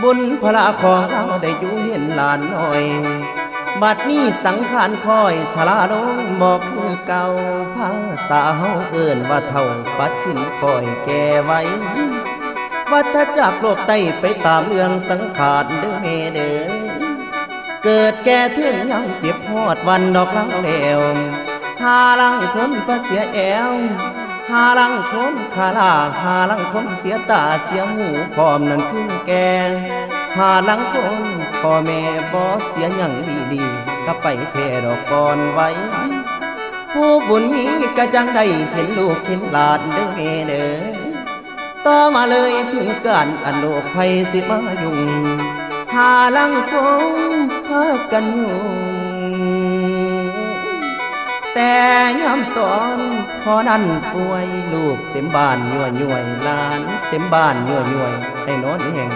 บุญพระของเราได้อยู่เห็นหลานหน่อยบัดนี้สังขารคอยชราลงบอกคือเก่าภาษาเฮาเอิ้นว่าเท่าปัดชินคอยแก่ไว้วัฏจักรโลกไต้ไปตามเรื่องสังขารเด้อเมเด้อเกิดแก่ถึงยังเจ็บพอดวันดอกลังแล้วหาลังคนประเสียแอวหาลังคนขาลาหาลังคนเสียตาเสียหูพร้อมนั่นคือแก่หาลังคนพ่อแม่บ่เสียหยังดีๆก็ไปเทดอกก่อนไว้ผู้บุญมีก็จังได้เห็นลูกเห็นหลานเด้อเมเด้อต่อมาเลยถึงการอันโลกภัยสิมายุ่งหาลังสงพากันอยู่แต่ยามตอนพอนั้นป่วยลูกเต็มบ้านยั่วหลานเต็มบ้านยั่วให้นอนแห่ง